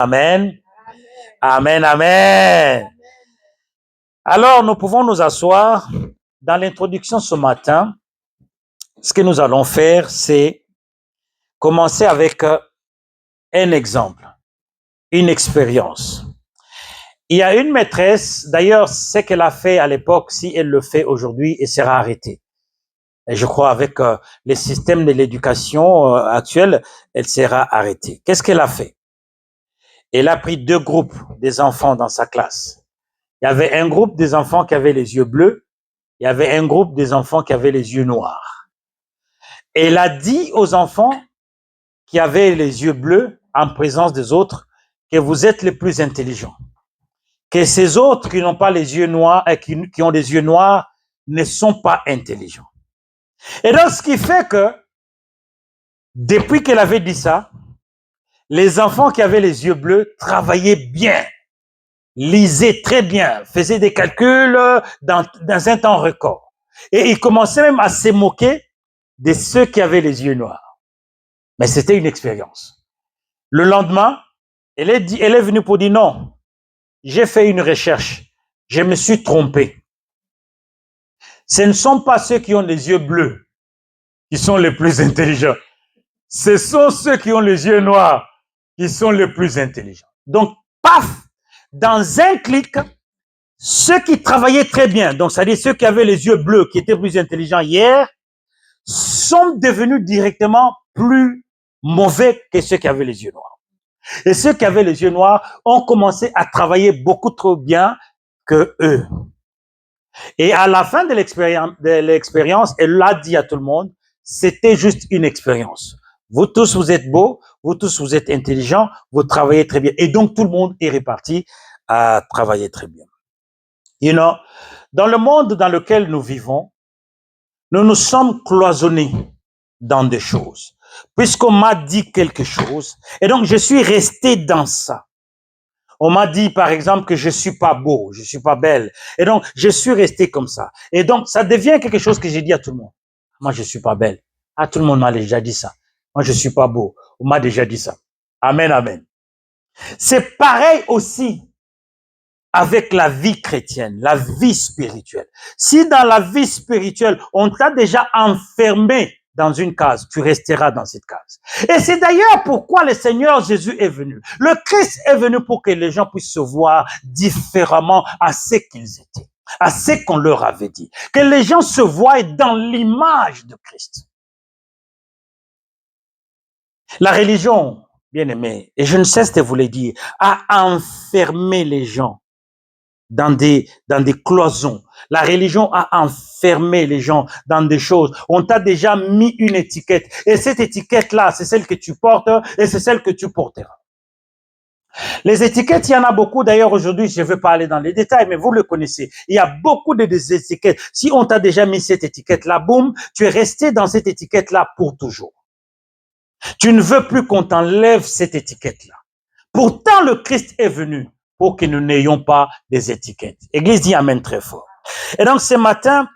Amen. Amen, amen. Alors, nous pouvons nous asseoir. Dans l'introduction ce matin, ce que nous allons faire, c'est commencer avec un exemple, une expérience. Il y a une maîtresse, d'ailleurs, ce qu'elle a fait à l'époque, si elle le fait aujourd'hui, elle sera arrêtée. Et je crois avec les systèmes de l'éducation actuels, elle sera arrêtée. Qu'est-ce qu'elle a fait? Elle a pris deux groupes des enfants dans sa classe. Il y avait un groupe des enfants qui avaient les yeux bleus, il y avait un groupe des enfants qui avaient les yeux noirs. Et elle a dit aux enfants qui avaient les yeux bleus, en présence des autres, que vous êtes les plus intelligents. Que ces autres qui n'ont pas les yeux noirs et qui ont les yeux noirs ne sont pas intelligents. Et donc, ce qui fait que, depuis qu'elle avait dit ça, les enfants qui avaient les yeux bleus travaillaient bien, lisaient très bien, faisaient des calculs dans un temps record. Et ils commençaient même à se moquer de ceux qui avaient les yeux noirs. Mais c'était une expérience. Le lendemain, elle est venue pour dire non, j'ai fait une recherche, je me suis trompé. Ce ne sont pas ceux qui ont les yeux bleus qui sont les plus intelligents. Ce sont ceux qui ont les yeux noirs qui sont les plus intelligents. Donc, paf, dans un clic, ceux qui travaillaient très bien, donc c'est-à-dire ceux qui avaient les yeux bleus, qui étaient plus intelligents hier, sont devenus directement plus mauvais que ceux qui avaient les yeux noirs. Et ceux qui avaient les yeux noirs ont commencé à travailler beaucoup trop bien que eux. Et à la fin de l'expérience, elle l'a dit à tout le monde, c'était juste une expérience. Vous tous, vous êtes beaux, vous tous, vous êtes intelligents, vous travaillez très bien. Et donc, tout le monde est reparti à travailler très bien. You know, dans le monde dans lequel nous vivons, nous nous sommes cloisonnés dans des choses. Puisqu'on m'a dit quelque chose, et donc je suis resté dans ça. On m'a dit, par exemple, que je suis pas beau, je suis pas belle. Et donc, je suis resté comme ça. Et donc, ça devient quelque chose que j'ai dit à tout le monde. Moi, je suis pas belle. Ah, tout le monde m'a déjà dit ça. Moi, je suis pas beau. On m'a déjà dit ça. Amen, amen. C'est pareil aussi avec la vie chrétienne, la vie spirituelle. Si dans la vie spirituelle, on t'a déjà enfermé dans une case, tu resteras dans cette case. Et c'est d'ailleurs pourquoi le Seigneur Jésus est venu. Le Christ est venu pour que les gens puissent se voir différemment à ce qu'ils étaient, à ce qu'on leur avait dit. Que les gens se voient dans l'image de Christ. La religion, bien aimé, et je ne cesse de vous le dire, a enfermé les gens dans des cloisons. La religion a enfermé les gens dans des choses. On t'a déjà mis une étiquette. Et cette étiquette-là, c'est celle que tu portes et c'est celle que tu porteras. Les étiquettes, il y en a beaucoup. D'ailleurs, aujourd'hui, je ne vais pas aller dans les détails, mais vous le connaissez. Il y a beaucoup de étiquettes. Si on t'a déjà mis cette étiquette-là, boum, tu es resté dans cette étiquette-là pour toujours. Tu ne veux plus qu'on t'enlève cette étiquette-là. Pourtant, le Christ est venu pour que nous n'ayons pas des étiquettes. Église dit amen très fort. Et donc ce matin,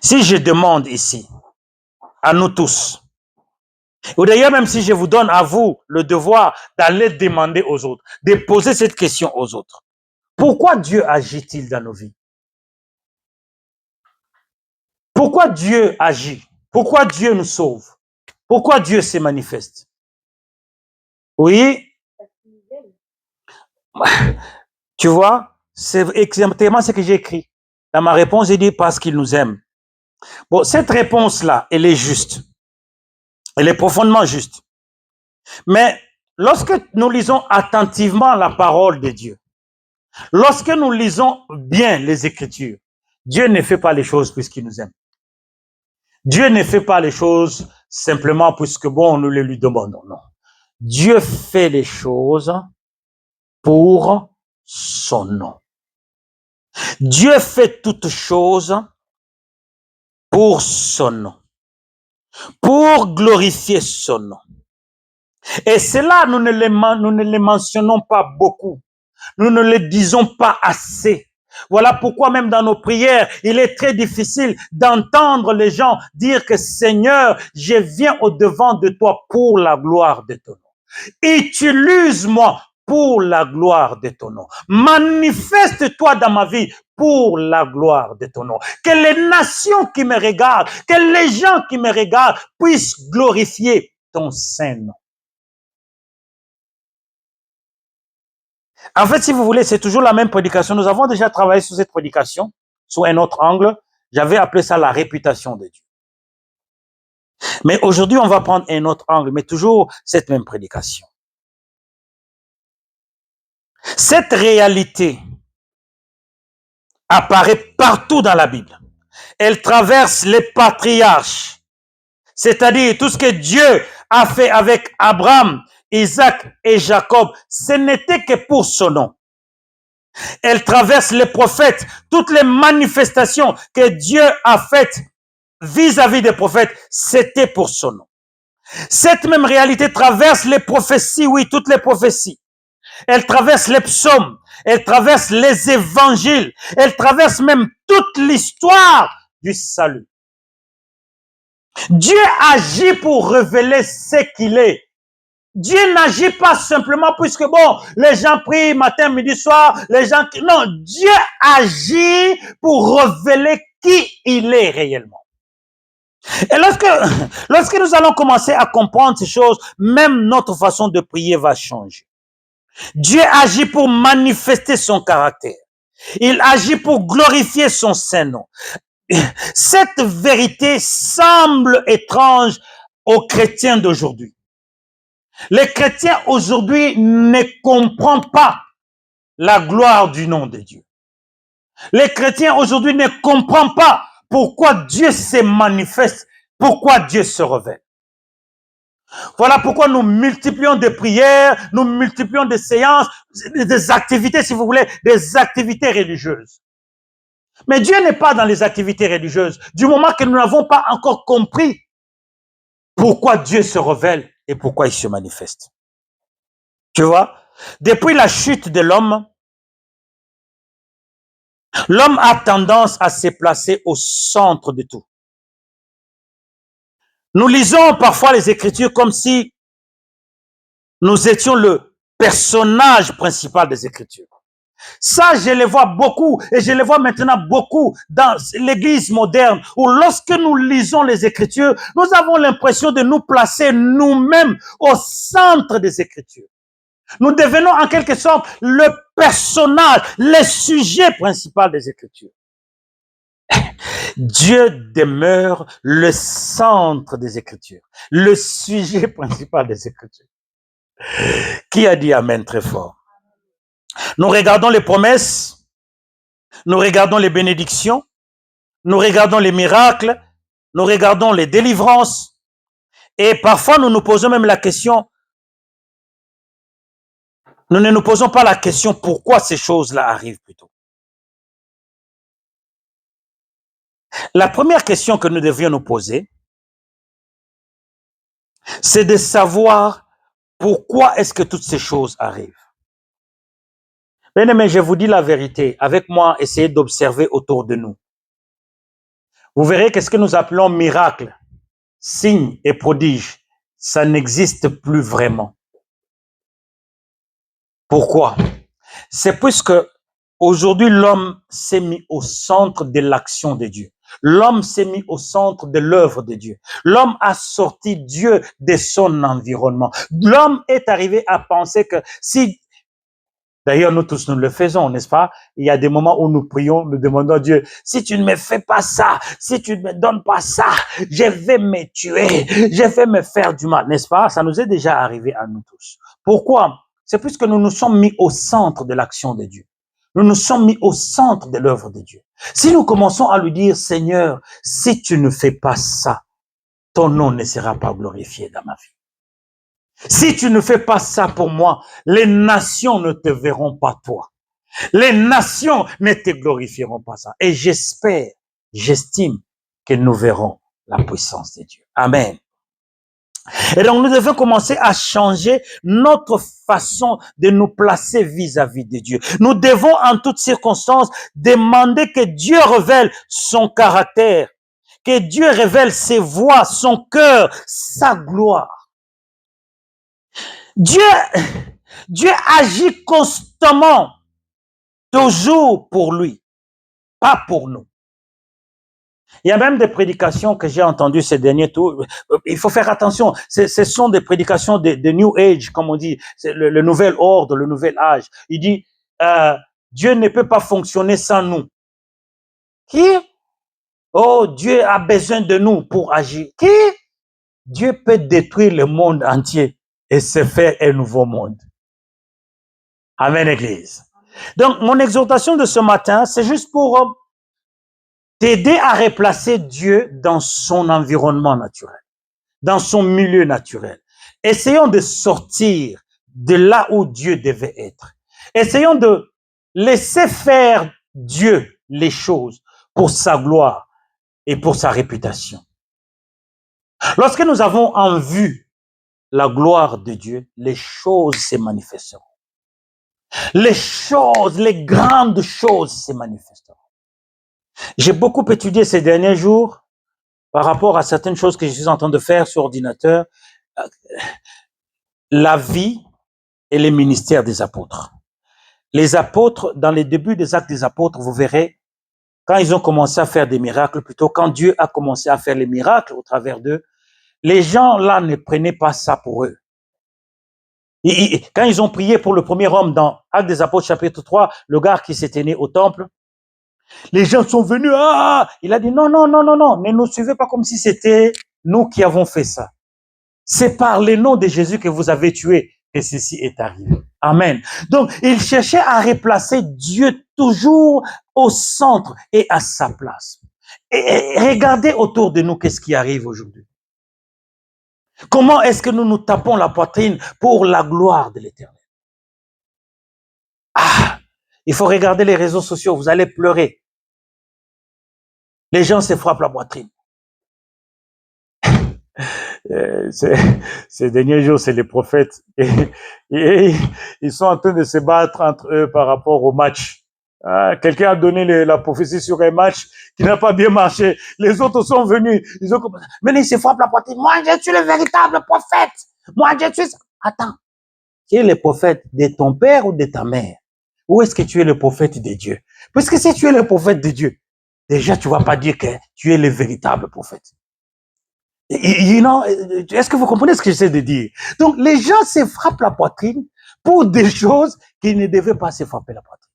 si je demande ici, à nous tous, ou d'ailleurs même si je vous donne à vous le devoir d'aller demander aux autres, de poser cette question aux autres, pourquoi Dieu agit-il dans nos vies? Pourquoi Dieu agit? Pourquoi Dieu nous sauve? Pourquoi Dieu se manifeste? Oui? Tu vois, c'est exactement ce que j'ai écrit. Dans ma réponse, j'ai dit parce qu'il nous aime. Bon, cette réponse-là, elle est juste. Elle est profondément juste. Mais lorsque nous lisons attentivement la parole de Dieu, lorsque nous lisons bien les Écritures, Dieu ne fait pas les choses puisqu'il nous aime. Dieu ne fait pas les choses simplement puisque, bon, nous les lui demandons. Non. Dieu fait les choses pour son nom. Dieu fait toutes choses pour son nom, pour glorifier son nom. Et cela, nous ne les mentionnons pas beaucoup. Nous ne le disons pas assez. Voilà pourquoi même dans nos prières, il est très difficile d'entendre les gens dire que Seigneur, je viens au devant de toi pour la gloire de ton nom. Utilise-moi pour la gloire de ton nom. Manifeste-toi dans ma vie pour la gloire de ton nom. Que les nations qui me regardent, que les gens qui me regardent puissent glorifier ton saint nom. En fait, si vous voulez, c'est toujours la même prédication. Nous avons déjà travaillé sur cette prédication, sous un autre angle. J'avais appelé ça la réputation de Dieu. Mais aujourd'hui, on va prendre un autre angle, mais toujours cette même prédication. Cette réalité apparaît partout dans la Bible. Elle traverse les patriarches, c'est-à-dire tout ce que Dieu a fait avec Abraham, Isaac et Jacob, ce n'était que pour son nom. Elle traverse les prophètes, toutes les manifestations que Dieu a faites vis-à-vis des prophètes, c'était pour son nom. Cette même réalité traverse les prophéties, oui, toutes les prophéties. Elle traverse les psaumes, elle traverse les évangiles, elle traverse même toute l'histoire du salut. Dieu agit pour révéler ce qu'il est. Dieu n'agit pas simplement puisque bon, les gens prient matin, midi, soir, les gens... Non, Dieu agit pour révéler qui il est réellement. Et lorsque nous allons commencer à comprendre ces choses, même notre façon de prier va changer. Dieu agit pour manifester son caractère. Il agit pour glorifier son saint nom. Cette vérité semble étrange aux chrétiens d'aujourd'hui. Les chrétiens aujourd'hui ne comprennent pas la gloire du nom de Dieu. Les chrétiens aujourd'hui ne comprennent pas pourquoi Dieu se manifeste, pourquoi Dieu se révèle. Voilà pourquoi nous multiplions des prières, nous multiplions des séances, des activités, si vous voulez, des activités religieuses. Mais Dieu n'est pas dans les activités religieuses, du moment que nous n'avons pas encore compris pourquoi Dieu se révèle et pourquoi il se manifeste. Tu vois, depuis la chute de l'homme a tendance à se placer au centre de tout. Nous lisons parfois les Écritures comme si nous étions le personnage principal des Écritures. Ça, je le vois beaucoup et je le vois maintenant beaucoup dans l'Église moderne où lorsque nous lisons les Écritures, nous avons l'impression de nous placer nous-mêmes au centre des Écritures. Nous devenons en quelque sorte le personnage, le sujet principal des Écritures. Dieu demeure le centre des Écritures, le sujet principal des Écritures. Qui a dit Amen très fort? Nous regardons les promesses, nous regardons les bénédictions, nous regardons les miracles, nous regardons les délivrances, et parfois nous nous posons même la question, nous ne nous posons pas la question pourquoi ces choses-là arrivent plutôt. La première question que nous devions nous poser, c'est de savoir pourquoi est-ce que toutes ces choses arrivent. Bien aimé, je vous dis la vérité. Avec moi, essayez d'observer autour de nous. Vous verrez que ce que nous appelons miracle, signe et prodige, ça n'existe plus vraiment. Pourquoi? C'est puisque aujourd'hui l'homme s'est mis au centre de l'action de Dieu. L'homme s'est mis au centre de l'œuvre de Dieu. L'homme a sorti Dieu de son environnement. L'homme est arrivé à penser que si, d'ailleurs nous tous nous le faisons, n'est-ce pas? Il y a des moments où nous prions, nous demandons à Dieu, si tu ne me fais pas ça, si tu ne me donnes pas ça, je vais me tuer, je vais me faire du mal, n'est-ce pas? Ça nous est déjà arrivé à nous tous. Pourquoi? C'est puisque nous nous sommes mis au centre de l'action de Dieu. Nous nous sommes mis au centre de l'œuvre de Dieu. Si nous commençons à lui dire, Seigneur, si tu ne fais pas ça, ton nom ne sera pas glorifié dans ma vie. Si tu ne fais pas ça pour moi, les nations ne te verront pas toi. Les nations ne te glorifieront pas ça. Et j'espère, j'estime que nous verrons la puissance de Dieu. Amen. Et donc, nous devons commencer à changer notre façon de nous placer vis-à-vis de Dieu. Nous devons, en toutes circonstances, demander que Dieu révèle son caractère, que Dieu révèle ses voies, son cœur, sa gloire. Dieu, Dieu agit constamment, toujours pour lui, pas pour nous. Il y a même des prédications que j'ai entendues ces derniers tours. Il faut faire attention. Ce sont des prédications de New Age, comme on dit, le nouvel ordre, le nouvel âge. Il dit, Dieu ne peut pas fonctionner sans nous. Qui? Oh, Dieu a besoin de nous pour agir. Qui? Dieu peut détruire le monde entier et se faire un nouveau monde. Amen, Église. Donc, mon exhortation de ce matin, c'est juste pour t'aider à replacer Dieu dans son environnement naturel, dans son milieu naturel. Essayons de sortir de là où Dieu devait être. Essayons de laisser faire Dieu les choses pour sa gloire et pour sa réputation. Lorsque nous avons en vue la gloire de Dieu, les choses se manifesteront. Les choses, les grandes choses se manifesteront. J'ai beaucoup étudié ces derniers jours par rapport à certaines choses que je suis en train de faire sur ordinateur, la vie et les ministères des apôtres. Les apôtres, dans les débuts des actes des apôtres, vous verrez, quand ils ont commencé à faire des miracles, plutôt quand Dieu a commencé à faire les miracles au travers d'eux, les gens là ne prenaient pas ça pour eux. Quand ils ont prié pour le premier homme dans Actes des Apôtres chapitre 3, le gars qui s'était né au temple, les gens sont venus, il a dit non, ne nous suivez pas comme si c'était nous qui avons fait ça. C'est par le nom de Jésus que vous avez tué que ceci est arrivé. Amen. Donc, il cherchait à replacer Dieu toujours au centre et à sa place. Et regardez autour de nous qu'est-ce qui arrive aujourd'hui. Comment est-ce que nous nous tapons la poitrine pour la gloire de l'Éternel? Il faut regarder les réseaux sociaux, vous allez pleurer. Les gens se frappent la poitrine. Ces derniers jours, c'est les prophètes. Et ils sont en train de se battre entre eux par rapport au match. Quelqu'un a donné la prophétie sur un match qui n'a pas bien marché. Les autres sont venus. Ils ont commencé. Mais ils se frappent la poitrine. Moi, je suis le véritable prophète. Moi, je suis... Attends. Tu es le prophète de ton père ou de ta mère? Ou est-ce que tu es le prophète de Dieu? Parce que si tu es le prophète de Dieu, déjà, tu vas pas dire que tu es le véritable prophète. You know, est-ce que vous comprenez ce que j'essaie de dire? Donc, les gens se frappent la poitrine pour des choses qui ne devaient pas se frapper la poitrine.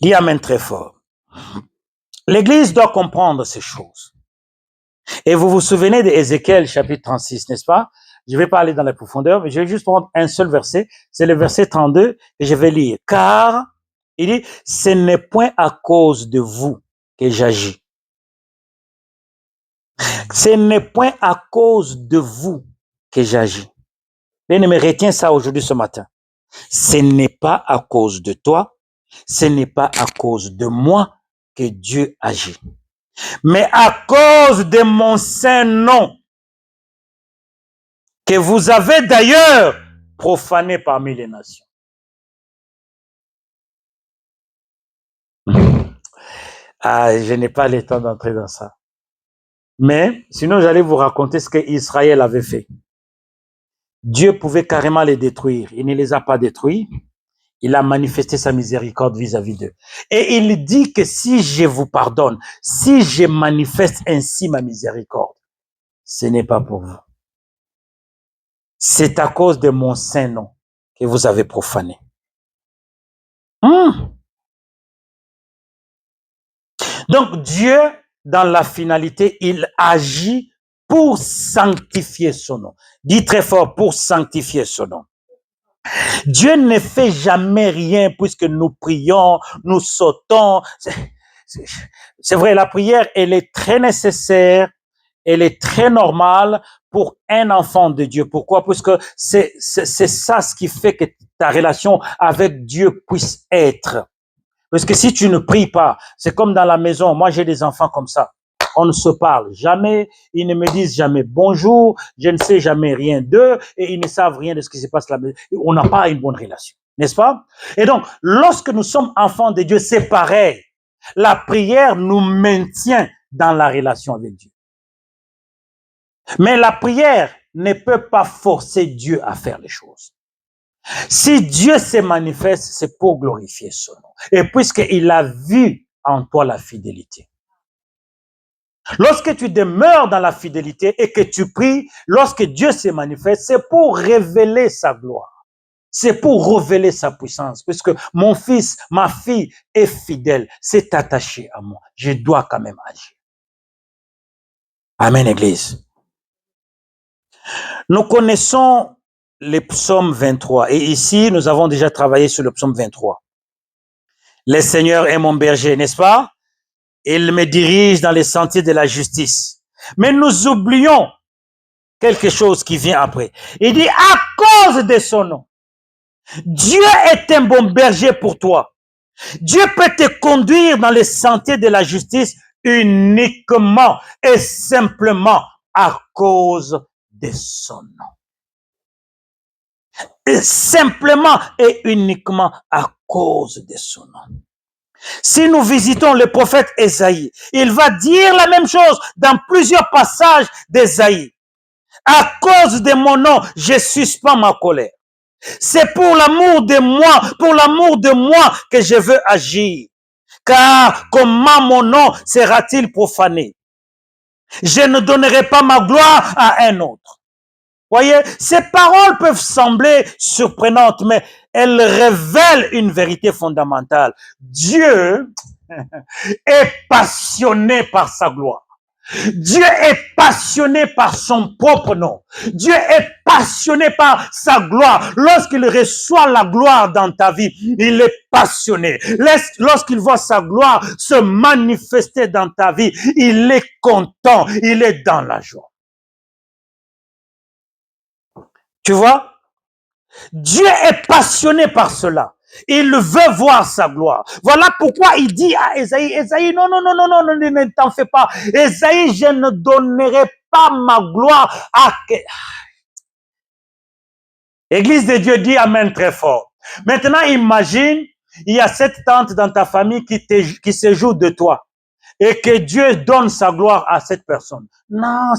Dis amen très fort. L'Église doit comprendre ces choses. Et vous vous souvenez d'Ézéchiel chapitre 36, n'est-ce pas? Je ne vais pas aller dans la profondeur, mais je vais juste prendre un seul verset. C'est le verset 32 que je vais lire. Car, il dit, ce n'est point à cause de vous que j'agis. Ce n'est point à cause de vous que j'agis. Bien-aimé, retiens ça aujourd'hui, ce matin. Ce n'est pas à cause de toi, ce n'est pas à cause de moi que Dieu agit, mais à cause de mon saint nom, que vous avez d'ailleurs profané parmi les nations. Je n'ai pas le temps d'entrer dans ça. Mais sinon, j'allais vous raconter ce qu'Israël avait fait. Dieu pouvait carrément les détruire. Il ne les a pas détruits. Il a manifesté sa miséricorde vis-à-vis d'eux. Et il dit que si je vous pardonne, si je manifeste ainsi ma miséricorde, ce n'est pas pour vous. C'est à cause de mon saint nom que vous avez profané. Donc Dieu, dans la finalité, il agit pour sanctifier son nom. Dis très fort, pour sanctifier son nom. Dieu ne fait jamais rien puisque nous prions, nous sautons. C'est vrai, la prière, elle est très nécessaire, elle est très normale pour un enfant de Dieu. Pourquoi? Parce que c'est ça ce qui fait que ta relation avec Dieu puisse être. Parce que si tu ne pries pas, c'est comme dans la maison. Moi, j'ai des enfants comme ça. On ne se parle jamais, ils ne me disent jamais bonjour, je ne sais jamais rien d'eux et ils ne savent rien de ce qui se passe là. On n'a pas une bonne relation, n'est-ce pas? Et donc, lorsque nous sommes enfants de Dieu, c'est pareil. La prière nous maintient dans la relation avec Dieu. Mais la prière ne peut pas forcer Dieu à faire les choses. Si Dieu se manifeste, c'est pour glorifier son nom. Et puisqu'il a vu en toi la fidélité. Lorsque tu demeures dans la fidélité et que tu pries, lorsque Dieu se manifeste, c'est pour révéler sa gloire. C'est pour révéler sa puissance. Puisque mon fils, ma fille est fidèle, s'est attaché à moi. Je dois quand même agir. Amen, Église. Nous connaissons les psaumes 23. Et ici, nous avons déjà travaillé sur le psaume 23. Le Seigneur est mon berger, n'est-ce pas? Il me dirige dans les sentiers de la justice. Mais nous oublions quelque chose qui vient après. Il dit, à cause de son nom, Dieu est un bon berger pour toi. Dieu peut te conduire dans les sentiers de la justice uniquement et simplement à cause de son nom. Et simplement et uniquement à cause de son nom. Si nous visitons le prophète Ésaïe, il va dire la même chose dans plusieurs passages d'Ésaïe. À cause de mon nom, je suspends ma colère. C'est pour l'amour de moi que je veux agir. Car comment mon nom sera-t-il profané? Je ne donnerai pas ma gloire à un autre. Voyez, ces paroles peuvent sembler surprenantes, mais elles révèlent une vérité fondamentale. Dieu est passionné par sa gloire. Dieu est passionné par son propre nom. Dieu est passionné par sa gloire. Lorsqu'il reçoit la gloire dans ta vie, il est passionné. Lorsqu'il voit sa gloire se manifester dans ta vie, il est content, il est dans la joie. Tu vois? Dieu est passionné par cela. Il veut voir sa gloire. Voilà pourquoi il dit à Ésaïe, non, ne t'en fais pas. Ésaïe, je ne donnerai pas ma gloire à... Église de Dieu dit amen très fort. Maintenant, imagine, il y a cette tante dans ta famille qui se joue de toi. Et que Dieu donne sa gloire à cette personne. Non,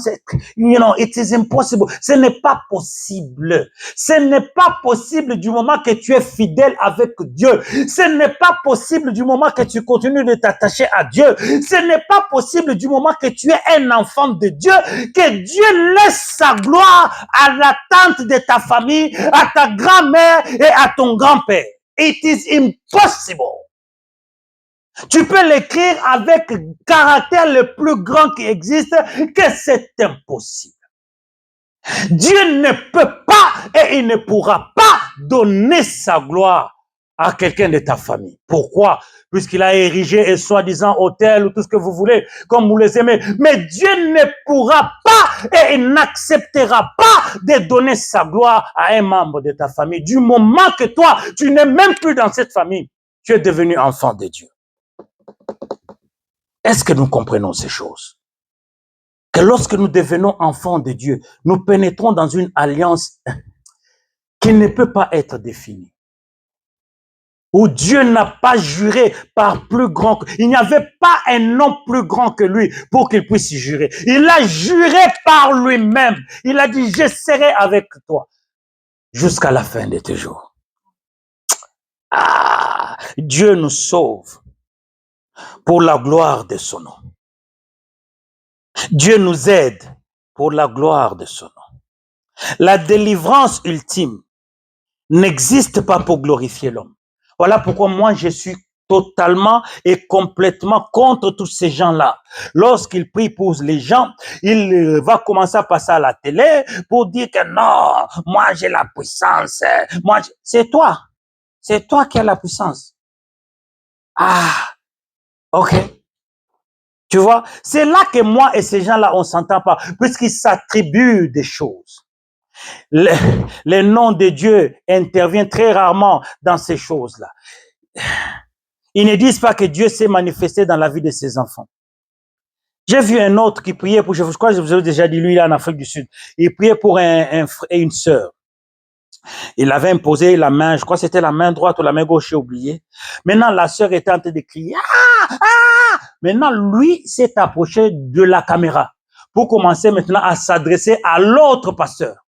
it is impossible. Ce n'est pas possible. Ce n'est pas possible du moment que tu es fidèle avec Dieu. Ce n'est pas possible du moment que tu continues de t'attacher à Dieu. Ce n'est pas possible du moment que tu es un enfant de Dieu, que Dieu laisse sa gloire à la tante de ta famille, à ta grand-mère et à ton grand-père. It is impossible. Tu peux l'écrire avec le caractère le plus grand qui existe, que c'est impossible. Dieu ne peut pas et il ne pourra pas donner sa gloire à quelqu'un de ta famille. Pourquoi? Puisqu'il a érigé un soi-disant hôtel ou tout ce que vous voulez, comme vous les aimez. Mais Dieu ne pourra pas et il n'acceptera pas de donner sa gloire à un membre de ta famille. Du moment que toi, tu n'es même plus dans cette famille, tu es devenu enfant de Dieu. Est-ce que nous comprenons ces choses? Que lorsque nous devenons enfants de Dieu, nous pénétrons dans une alliance qui ne peut pas être définie. Où Dieu n'a pas juré par plus grand. Il n'y avait pas un nom plus grand que lui pour qu'il puisse y jurer. Il a juré par lui-même. Il a dit, je serai avec toi jusqu'à la fin de tes jours. Ah, Dieu nous sauve pour la gloire de son nom. Dieu nous aide pour la gloire de son nom. La délivrance ultime n'existe pas pour glorifier l'homme. Voilà pourquoi moi je suis totalement et complètement contre tous ces gens-là. Lorsqu'il prie pour les gens, il va commencer à passer à la télé pour dire que non, moi j'ai la puissance. C'est toi qui as la puissance. Ah, ok. Tu vois, c'est là que moi et ces gens-là, on s'entend pas, puisqu'ils s'attribuent des choses. Le nom de Dieu intervient très rarement dans ces choses-là. Ils ne disent pas que Dieu s'est manifesté dans la vie de ses enfants. J'ai vu un autre qui priait pour, je crois que je vous ai déjà dit, lui, il est en Afrique du Sud. Il priait pour un frère et une sœur. Il avait imposé la main, je crois que c'était la main droite ou la main gauche, j'ai oublié. Maintenant, la sœur était en train de crier. Ah! Maintenant, lui s'est approché de la caméra pour commencer maintenant à s'adresser à l'autre pasteur.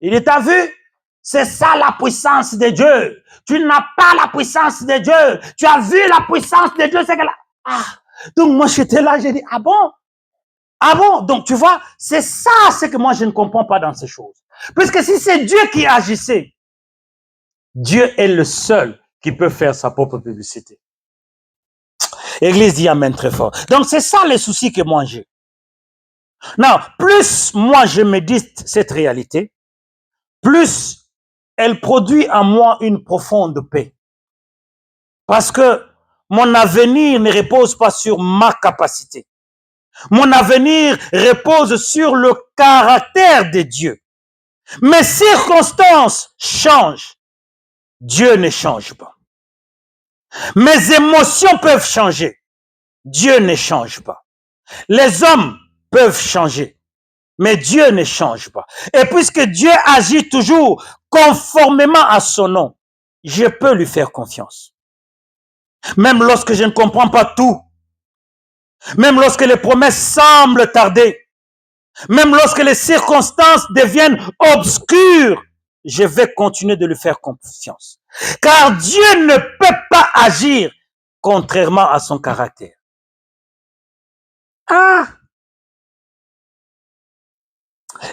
Il dit, t'as vu? C'est ça la puissance de Dieu. Tu n'as pas la puissance de Dieu. Tu as vu la puissance de Dieu, c'est que là. Ah. Donc moi j'étais là, j'ai dit, ah bon? Ah bon? Donc tu vois, c'est ça, c'est que moi je ne comprends pas dans ces choses. Puisque si c'est Dieu qui agissait, Dieu est le seul qui peut faire sa propre publicité. Église dit amen très fort. Donc c'est ça les soucis que moi j'ai. Non, plus moi je médite cette réalité, plus elle produit en moi une profonde paix. Parce que mon avenir ne repose pas sur ma capacité. Mon avenir repose sur le caractère de Dieu. Mes circonstances changent. Dieu ne change pas. Mes émotions peuvent changer. Dieu ne change pas. Les hommes peuvent changer. Mais Dieu ne change pas. Et puisque Dieu agit toujours conformément à son nom, je peux lui faire confiance. Même lorsque je ne comprends pas tout, même lorsque les promesses semblent tarder, même lorsque les circonstances deviennent obscures, je vais continuer de lui faire confiance. Car Dieu ne peut pas agir contrairement à son caractère. Ah!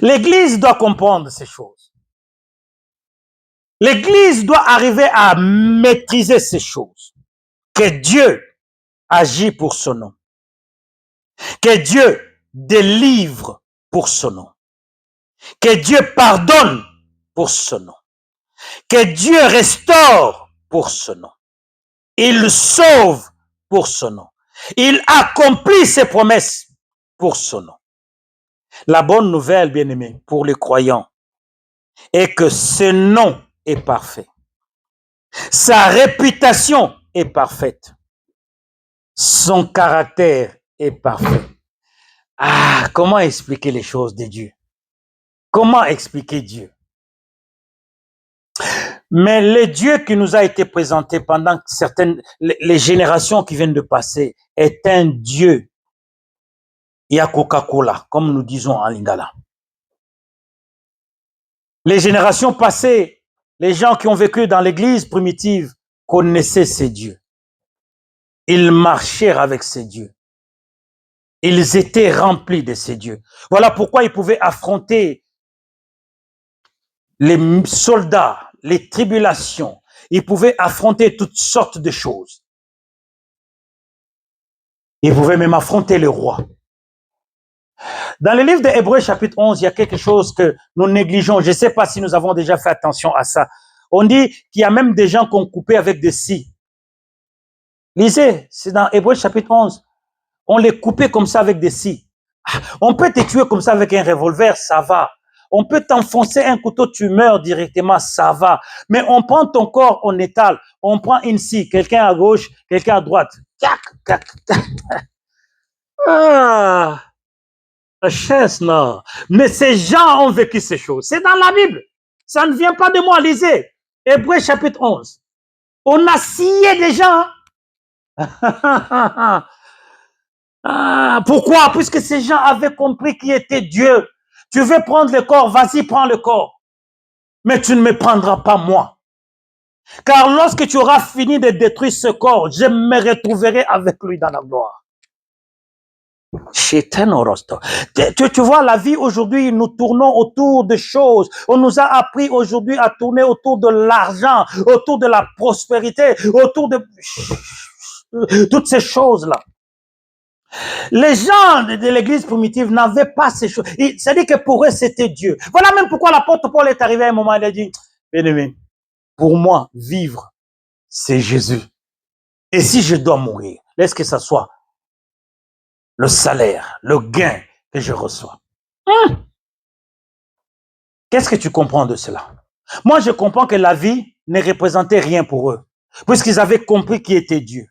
L'Église doit comprendre ces choses. L'Église doit arriver à maîtriser ces choses. Que Dieu agit pour son nom. Que Dieu délivre pour son nom. Que Dieu pardonne pour son nom. Que Dieu restaure pour son nom. Il sauve pour son nom. Il accomplit ses promesses pour son nom. La bonne nouvelle, bien-aimés, pour les croyants, est que ce nom est parfait. Sa réputation est parfaite. Son caractère est parfait. Ah, comment expliquer les choses de Dieu? Comment expliquer Dieu? Mais le Dieu qui nous a été présenté pendant les générations qui viennent de passer est un Dieu. Il y a Coca-Cola, comme nous disons en lingala. Les générations passées, les gens qui ont vécu dans l'église primitive connaissaient ces dieux. Ils marchaient avec ces dieux. Ils étaient remplis de ces dieux. Voilà pourquoi ils pouvaient affronter les soldats, les tribulations. Ils pouvaient affronter toutes sortes de choses. Ils pouvaient même affronter le roi. Dans le livre de Hébreux chapitre 11, il y a quelque chose que nous négligeons. Je ne sais pas si nous avons déjà fait attention à ça. On dit qu'il y a même des gens qu'on coupait avec des scies. Lisez, c'est dans Hébreux chapitre 11. On les coupait comme ça avec des scies. On peut te tuer comme ça avec un revolver, ça va. On peut t'enfoncer un couteau, tu meurs directement, ça va. Mais on prend ton corps, on étale. On prend une scie, quelqu'un à gauche, quelqu'un à droite. Ah, la chaise, non. Mais ces gens ont vécu ces choses. C'est dans la Bible. Ça ne vient pas de moi, lisez. Hébreux chapitre 11. On a scié des gens. Ah, pourquoi? Puisque ces gens avaient compris qui était Dieu. Tu veux prendre le corps, vas-y, prends le corps. Mais tu ne me prendras pas moi. Car lorsque tu auras fini de détruire ce corps, je me retrouverai avec lui dans la gloire. Tu vois, la vie aujourd'hui, nous tournons autour de choses. On nous a appris aujourd'hui à tourner autour de l'argent, autour de la prospérité, autour de toutes ces choses-là. Les gens de l'église primitive n'avaient pas ces choses. C'est-à-dire que pour eux, c'était Dieu. Voilà même pourquoi l'apôtre Paul est arrivé à un moment, il a dit, bien-aimé, pour moi, vivre, c'est Jésus. Et si je dois mourir, laisse que ça soit le salaire, le gain que je reçois. Qu'est-ce que tu comprends de cela? Moi, je comprends que la vie ne représentait rien pour eux, puisqu'ils avaient compris qui était Dieu.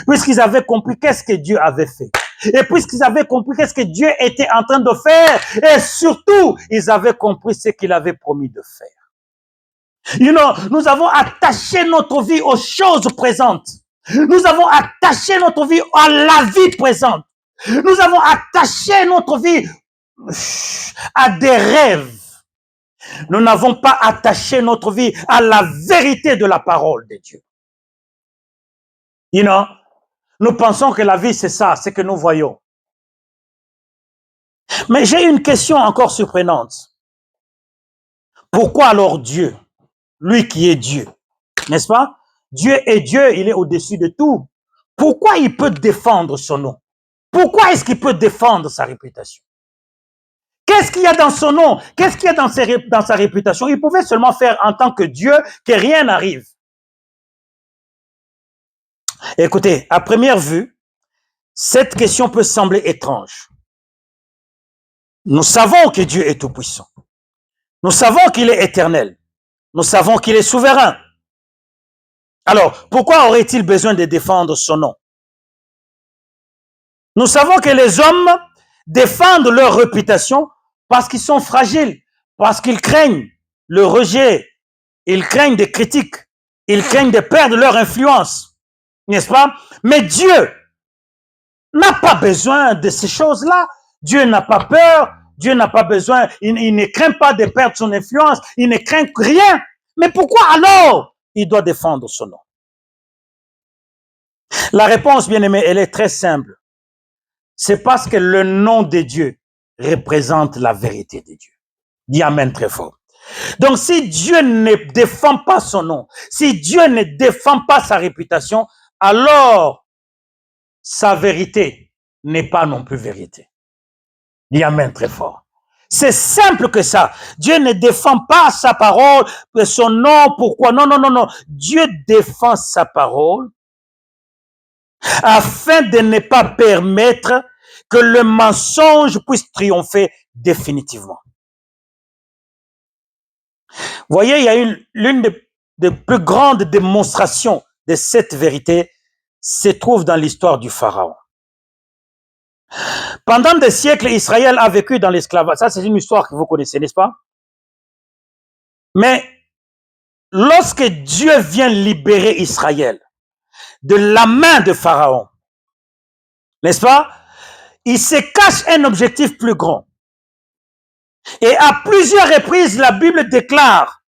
Puisqu'ils avaient compris qu'est-ce que Dieu avait fait. Et puisqu'ils avaient compris qu'est-ce que Dieu était en train de faire. Et surtout, ils avaient compris ce qu'il avait promis de faire. Nous avons attaché notre vie aux choses présentes. Nous avons attaché notre vie à la vie présente. Nous avons attaché notre vie à des rêves. Nous n'avons pas attaché notre vie à la vérité de la parole de Dieu. You know, nous pensons que la vie, c'est ça, c'est que nous voyons. Mais j'ai une question encore surprenante. Pourquoi alors Dieu, lui qui est Dieu, n'est-ce pas? Dieu est Dieu, il est au-dessus de tout. Pourquoi il peut défendre son nom? Pourquoi est-ce qu'il peut défendre sa réputation? Qu'est-ce qu'il y a dans son nom? Qu'est-ce qu'il y a dans sa réputation? Il pouvait seulement faire en tant que Dieu que rien n'arrive. Écoutez, à première vue, cette question peut sembler étrange. Nous savons que Dieu est tout-puissant. Nous savons qu'il est éternel. Nous savons qu'il est souverain. Alors, pourquoi aurait-il besoin de défendre son nom? Nous savons que les hommes défendent leur réputation parce qu'ils sont fragiles, parce qu'ils craignent le rejet, ils craignent des critiques, ils craignent de perdre leur influence, n'est-ce pas? Mais Dieu n'a pas besoin de ces choses-là. Dieu n'a pas peur, Dieu n'a pas besoin, il ne craint pas de perdre son influence, il ne craint rien. Mais pourquoi alors il doit défendre son nom? La réponse, bien aimé, elle est très simple. C'est parce que le nom de Dieu représente la vérité de Dieu. Dis amen très fort. Donc, si Dieu ne défend pas son nom, si Dieu ne défend pas sa réputation, alors sa vérité n'est pas non plus vérité. Dis amen très fort. C'est simple que ça. Dieu ne défend pas sa parole, son nom, pourquoi? Non, non, non, non. Dieu défend sa parole afin de ne pas permettre que le mensonge puisse triompher définitivement. Vous voyez, il y a l'une des plus grandes démonstrations de cette vérité se trouve dans l'histoire du Pharaon. Pendant des siècles, Israël a vécu dans l'esclavage. Ça, c'est une histoire que vous connaissez, n'est-ce pas? Mais lorsque Dieu vient libérer Israël de la main de Pharaon, n'est-ce pas? Il se cache un objectif plus grand. Et à plusieurs reprises, la Bible déclare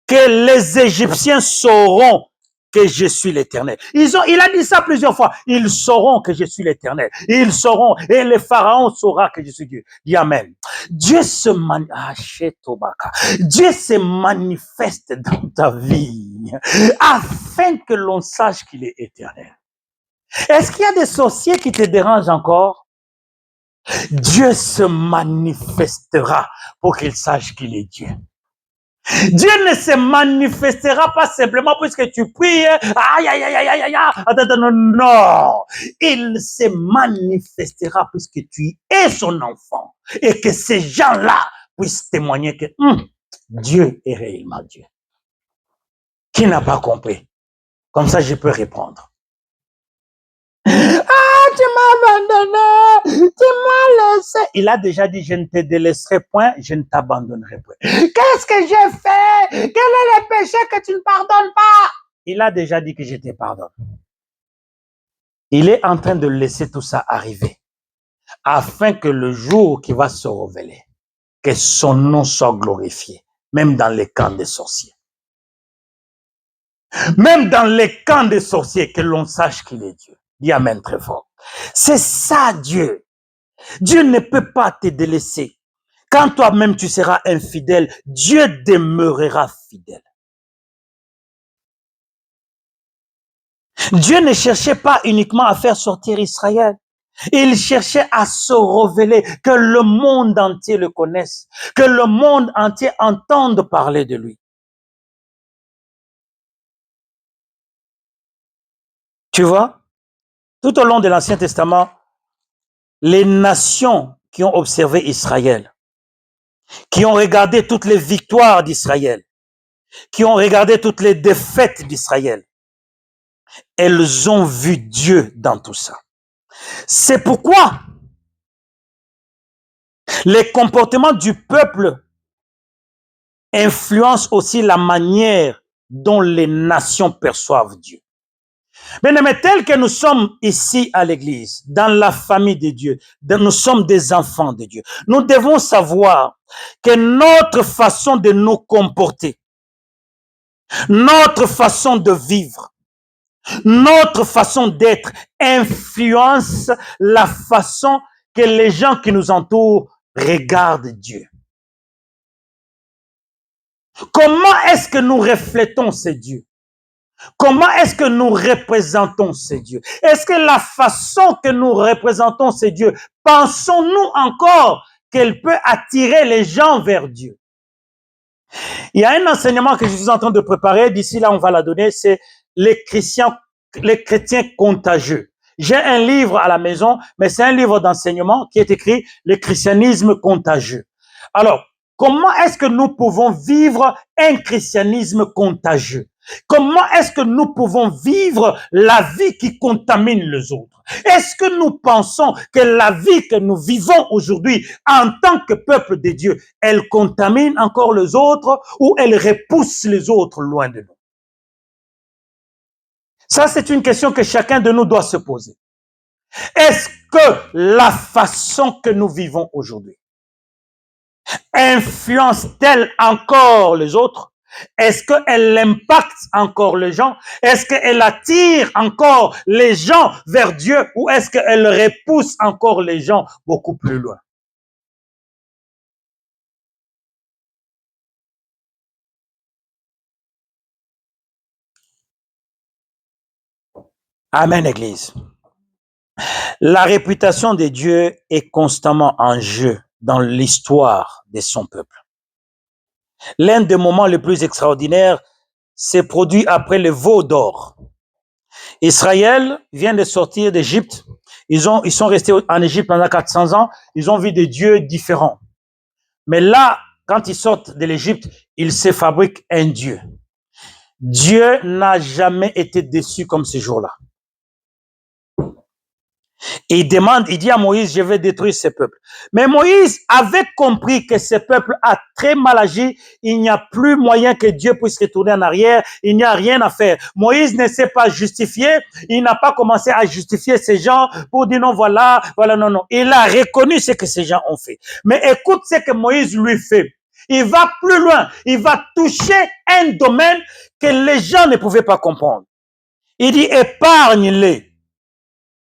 que les Égyptiens sauront que je suis l'Éternel. Il a dit ça plusieurs fois. Ils sauront que je suis l'Éternel. Ils sauront, et le Pharaon saura que je suis Dieu. Dis Amen. Dieu se manifeste dans ta vie afin que l'on sache qu'il est éternel. Est-ce qu'il y a des sorciers qui te dérangent encore? Dieu se manifestera pour qu'il sache qu'il est Dieu. Dieu ne se manifestera pas simplement puisque tu pries, aïe, aïe, aïe, aïe, aïe, non. Il se manifestera puisque tu es son enfant et que ces gens-là puissent témoigner que Dieu est réellement Dieu. Qui n'a pas compris? Comme ça, je peux répondre. Ah, tu m'as abandonné, tu m'as laissé. Il a déjà dit, je ne te délaisserai point, je ne t'abandonnerai point. Qu'est-ce que j'ai fait? Quel est le péché que tu ne pardonnes pas? Il a déjà dit que je te pardonne. Il est en train de laisser tout ça arriver, afin que le jour qui va se révéler, que son nom soit glorifié, même dans les camps des sorciers. Même dans les camps des sorciers, que l'on sache qu'il est Dieu. Dis amen très fort. C'est ça Dieu. Dieu ne peut pas te délaisser. Quand toi-même tu seras infidèle, Dieu demeurera fidèle. Dieu ne cherchait pas uniquement à faire sortir Israël. Il cherchait à se révéler, que le monde entier le connaisse, que le monde entier entende parler de lui. Tu vois? Tout au long de l'Ancien Testament, les nations qui ont observé Israël, qui ont regardé toutes les victoires d'Israël, qui ont regardé toutes les défaites d'Israël, elles ont vu Dieu dans tout ça. C'est pourquoi les comportements du peuple influencent aussi la manière dont les nations perçoivent Dieu. Bien-aimés, tel que nous sommes ici à l'église, dans la famille de Dieu, nous sommes des enfants de Dieu. Nous devons savoir que notre façon de nous comporter, notre façon de vivre, notre façon d'être influence la façon que les gens qui nous entourent regardent Dieu. Comment est-ce que nous reflétons ce Dieu? Comment est-ce que nous représentons ces dieux? Est-ce que la façon que nous représentons ces dieux, pensons-nous encore qu'elle peut attirer les gens vers Dieu? Il y a un enseignement que je suis en train de préparer, d'ici là on va la donner, c'est les chrétiens contagieux. J'ai un livre à la maison, mais c'est un livre d'enseignement qui est écrit « Le christianisme contagieux ». Alors, comment est-ce que nous pouvons vivre un christianisme contagieux? Comment est-ce que nous pouvons vivre la vie qui contamine les autres? Est-ce que nous pensons que la vie que nous vivons aujourd'hui en tant que peuple de Dieu, elle contamine encore les autres ou elle repousse les autres loin de nous? Ça, c'est une question que chacun de nous doit se poser. Est-ce que la façon que nous vivons aujourd'hui influence-t-elle encore les autres? Est-ce qu'elle impacte encore les gens? Est-ce qu'elle attire encore les gens vers Dieu ou est-ce qu'elle repousse encore les gens beaucoup plus loin? Amen, Église. La réputation de Dieu est constamment en jeu dans l'histoire de son peuple. L'un des moments les plus extraordinaires s'est produit après le veau d'or. Israël vient de sortir d'Égypte. Ils sont restés en Égypte pendant 400 ans. Ils ont vu des dieux différents. Mais là, quand ils sortent de l'Égypte, ils se fabriquent un Dieu. Dieu n'a jamais été déçu comme ce jour-là. Et il dit à Moïse, je vais détruire ce peuple. Mais Moïse avait compris que ce peuple a très mal agi. Il n'y a plus moyen que Dieu puisse retourner en arrière. Il n'y a rien à faire. Moïse ne s'est pas justifié. Il n'a pas commencé à justifier ces gens pour dire non, voilà, non. Il a reconnu ce que ces gens ont fait. Mais écoute ce que Moïse lui fait. Il va plus loin. Il va toucher un domaine que les gens ne pouvaient pas comprendre. Il dit, épargne-les.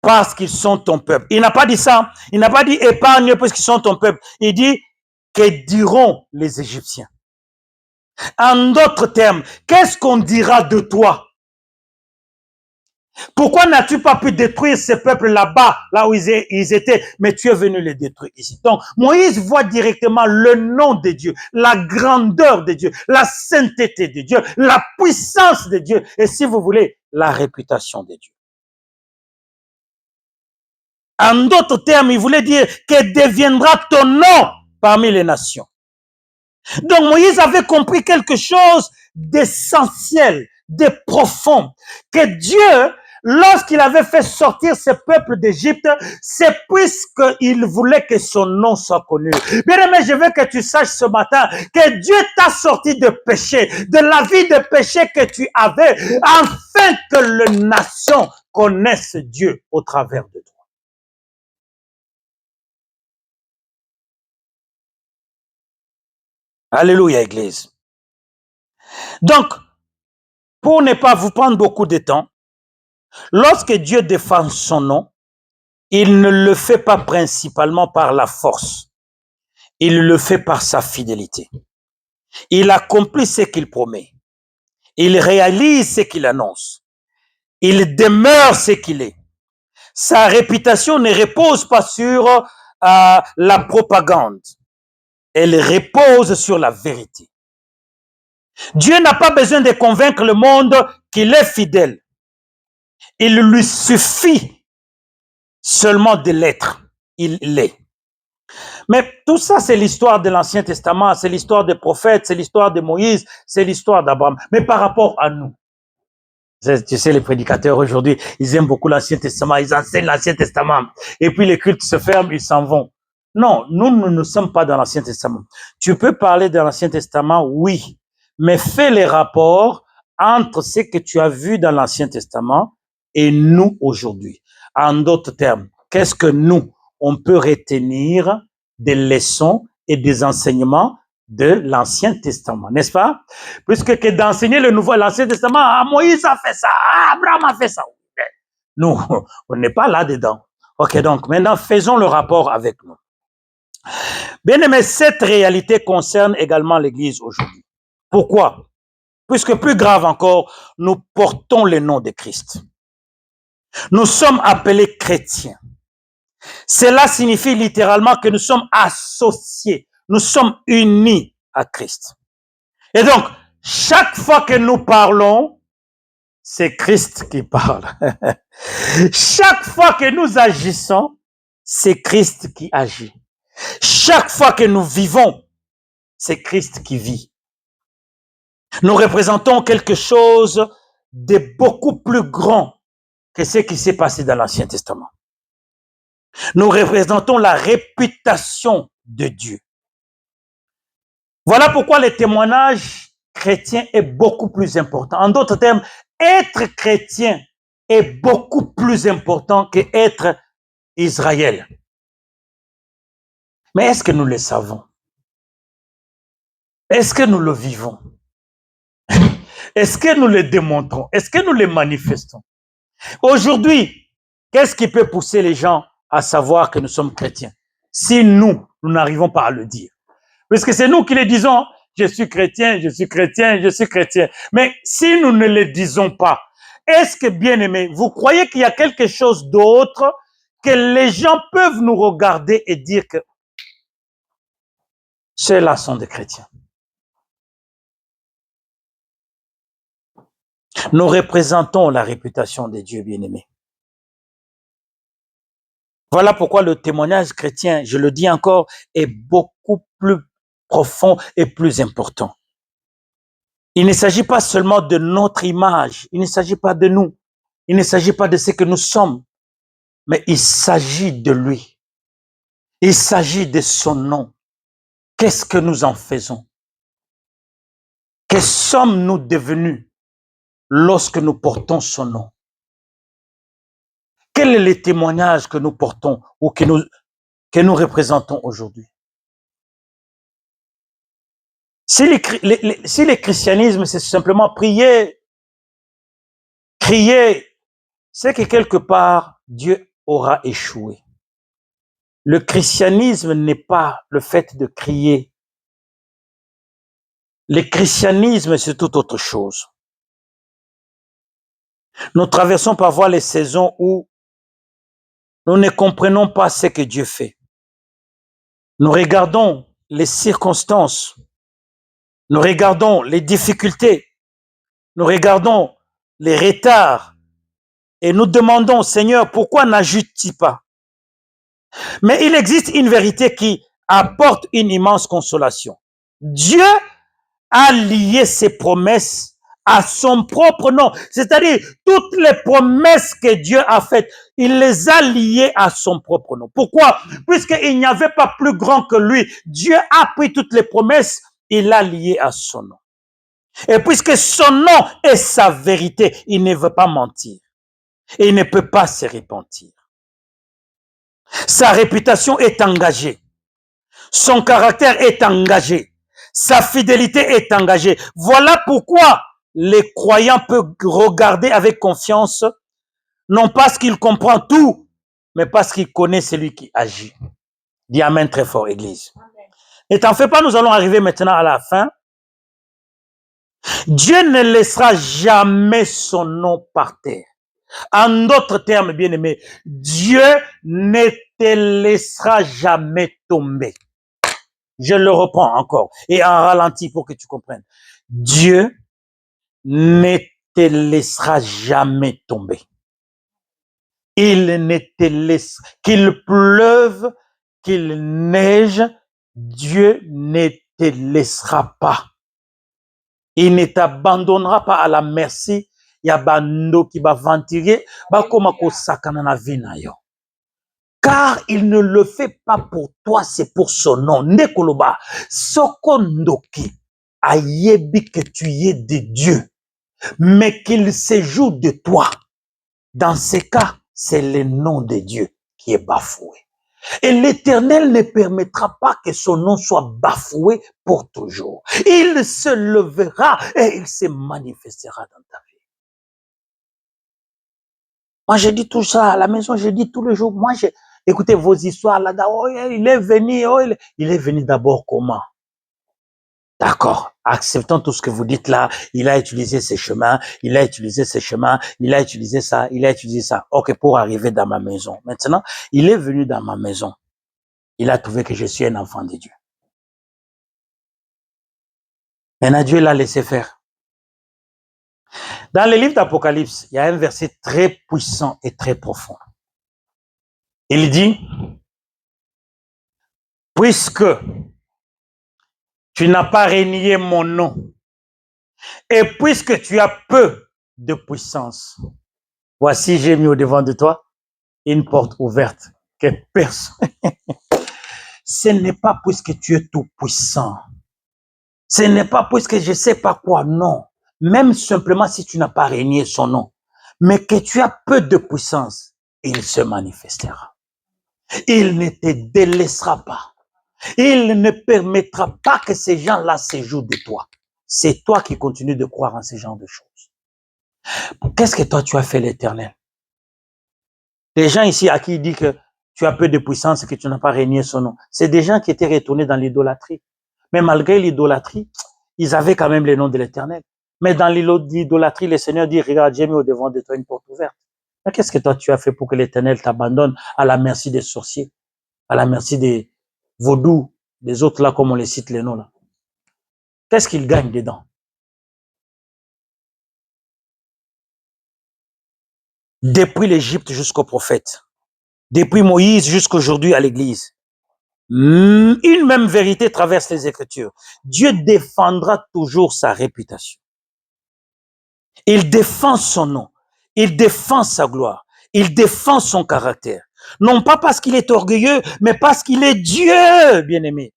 Parce qu'ils sont ton peuple. Il n'a pas dit ça. Il n'a pas dit épargne parce qu'ils sont ton peuple. Il dit que diront les Égyptiens. En d'autres termes, qu'est-ce qu'on dira de toi? Pourquoi n'as-tu pas pu détruire ce peuple là-bas, là où ils étaient, mais tu es venu les détruire ici? Donc, Moïse voit directement le nom de Dieu, la grandeur de Dieu, la sainteté de Dieu, la puissance de Dieu, et si vous voulez, la réputation de Dieu. En d'autres termes, il voulait dire que deviendra ton nom parmi les nations. Donc Moïse avait compris quelque chose d'essentiel, de profond, que Dieu, lorsqu'il avait fait sortir ce peuple d'Égypte, c'est puisqu'il voulait que son nom soit connu. Bien-aimé, je veux que tu saches ce matin que Dieu t'a sorti de péché, de la vie de péché que tu avais, afin que les nations connaissent Dieu au travers de toi. Alléluia, Église. Donc, pour ne pas vous prendre beaucoup de temps, lorsque Dieu défend son nom, il ne le fait pas principalement par la force. Il le fait par sa fidélité. Il accomplit ce qu'il promet. Il réalise ce qu'il annonce. Il demeure ce qu'il est. Sa réputation ne repose pas sur la propagande. Elle repose sur la vérité. Dieu n'a pas besoin de convaincre le monde qu'il est fidèle. Il lui suffit seulement de l'être. Il l'est. Mais tout ça, c'est l'histoire de l'Ancien Testament, c'est l'histoire des prophètes, c'est l'histoire de Moïse, c'est l'histoire d'Abraham. Mais par rapport à nous, tu sais, les prédicateurs aujourd'hui, ils aiment beaucoup l'Ancien Testament, ils enseignent l'Ancien Testament. Et puis les cultes se ferment, ils s'en vont. Non, nous ne sommes pas dans l'Ancien Testament. Tu peux parler de l'Ancien Testament, oui, mais fais les rapports entre ce que tu as vu dans l'Ancien Testament et nous aujourd'hui. En d'autres termes, qu'est-ce que nous, on peut retenir des leçons et des enseignements de l'Ancien Testament, n'est-ce pas? Puisque que d'enseigner l'Ancien Testament, ah, Moïse a fait ça, ah, Abraham a fait ça. Nous, on n'est pas là-dedans. Ok, donc maintenant, faisons le rapport avec nous. Bien aimé, cette réalité concerne également l'Église aujourd'hui. Pourquoi? Puisque plus grave encore, nous portons le nom de Christ. Nous sommes appelés chrétiens. Cela signifie littéralement que nous sommes associés, nous sommes unis à Christ. Et donc, chaque fois que nous parlons, c'est Christ qui parle. Chaque fois que nous agissons, c'est Christ qui agit. Chaque fois que nous vivons, c'est Christ qui vit. Nous représentons quelque chose de beaucoup plus grand que ce qui s'est passé dans l'Ancien Testament. Nous représentons la réputation de Dieu. Voilà pourquoi le témoignage chrétien est beaucoup plus important. En d'autres termes, être chrétien est beaucoup plus important qu'être Israël. Mais est-ce que nous le savons? Est-ce que nous le vivons? Est-ce que nous le démontrons? Est-ce que nous le manifestons? Aujourd'hui, qu'est-ce qui peut pousser les gens à savoir que nous sommes chrétiens? Si nous n'arrivons pas à le dire. Puisque c'est nous qui le disons, je suis chrétien, je suis chrétien, je suis chrétien. Mais si nous ne le disons pas, est-ce que, bien aimé, vous croyez qu'il y a quelque chose d'autre que les gens peuvent nous regarder et dire que ceux-là sont des chrétiens? Nous représentons la réputation de Dieu, bien aimé. Voilà pourquoi le témoignage chrétien, je le dis encore, est beaucoup plus profond et plus important. Il ne s'agit pas seulement de notre image, il ne s'agit pas de nous, il ne s'agit pas de ce que nous sommes, mais il s'agit de lui. Il s'agit de son nom. Qu'est-ce que nous en faisons? Que sommes-nous devenus lorsque nous portons son nom? Quel est le témoignage que nous portons ou que nous représentons aujourd'hui? Si le christianisme, c'est simplement prier, crier, c'est que quelque part, Dieu aura échoué. Le christianisme n'est pas le fait de crier. Le christianisme, c'est tout autre chose. Nous traversons parfois les saisons où nous ne comprenons pas ce que Dieu fait. Nous regardons les circonstances, nous regardons les difficultés, nous regardons les retards et nous demandons, Seigneur, pourquoi n'agis-tu pas? Mais il existe une vérité qui apporte une immense consolation. Dieu a lié ses promesses à son propre nom. C'est-à-dire, toutes les promesses que Dieu a faites, il les a liées à son propre nom. Pourquoi? Puisqu'il n'y avait pas plus grand que lui. Dieu a pris toutes les promesses, il l'a lié à son nom. Et puisque son nom est sa vérité, il ne veut pas mentir. Et il ne peut pas se repentir. Sa réputation est engagée. Son caractère est engagé. Sa fidélité est engagée. Voilà pourquoi les croyants peuvent regarder avec confiance, non parce qu'il comprend tout, mais parce qu'il connaît celui qui agit. Dis amen très fort, Église. Et t'en fais pas, nous allons arriver maintenant à la fin. Dieu ne laissera jamais son nom par terre. En d'autres termes, bien-aimé, Dieu ne te laissera jamais tomber. Je le reprends encore et en ralenti pour que tu comprennes. Dieu ne te laissera jamais tomber. Il ne te laisse, qu'il pleuve, qu'il neige, Dieu ne te laissera pas. Il ne t'abandonnera pas à la merci. Ya bando qui va ventiler, ba koma ko sakana na vina yo. Car il ne le fait pas pour toi, c'est pour son nom. Nekoloba, sokondoki, ayebi que tu y es de Dieu, mais qu'il se joue de toi. Dans ces cas, c'est le nom de Dieu qui est bafoué. Et l'Éternel ne permettra pas que son nom soit bafoué pour toujours. Il se levera et il se manifestera dans ta vie. Moi, je dis tout ça à la maison, je dis tous les jours. Moi, écoutez vos histoires là. Oh, il est venu, il est venu d'abord comment? D'accord, acceptons tout ce que vous dites là, il a utilisé ces chemins, il a utilisé ces chemins, il a utilisé ça, il a utilisé ça. Ok, pour arriver dans ma maison. Maintenant, il est venu dans ma maison. Il a trouvé que je suis un enfant de Dieu. Maintenant, Dieu l'a laissé faire. Dans le livre d'Apocalypse, il y a un verset très puissant et très profond. Il dit, puisque tu n'as pas renié mon nom, et puisque tu as peu de puissance, voici j'ai mis au devant de toi une porte ouverte que personne. Ce n'est pas puisque tu es tout puissant. Ce n'est pas puisque je sais pas quoi, non. Même simplement si tu n'as pas régné son nom, mais que tu as peu de puissance, il se manifestera. Il ne te délaissera pas. Il ne permettra pas que ces gens-là se jouent de toi. C'est toi qui continues de croire en ce genre de choses. Qu'est-ce que toi tu as fait, l'Éternel? Les gens ici à qui il dit que tu as peu de puissance et que tu n'as pas régné son nom, c'est des gens qui étaient retournés dans l'idolâtrie. Mais malgré l'idolâtrie, ils avaient quand même le nom de l'Éternel. Mais dans l'idolâtrie, le Seigneur dit, regarde, j'ai mis au devant de toi une porte ouverte. Mais qu'est-ce que toi tu as fait pour que l'Éternel t'abandonne à la merci des sorciers, à la merci des vaudous, des autres là, comme on les cite les noms là? Qu'est-ce qu'ils gagnent dedans? Depuis l'Égypte jusqu'au prophète, depuis Moïse jusqu'aujourd'hui à l'Église, une même vérité traverse les Écritures. Dieu défendra toujours sa réputation. Il défend son nom. Il défend sa gloire. Il défend son caractère. Non pas parce qu'il est orgueilleux, mais parce qu'il est Dieu, bien-aimé.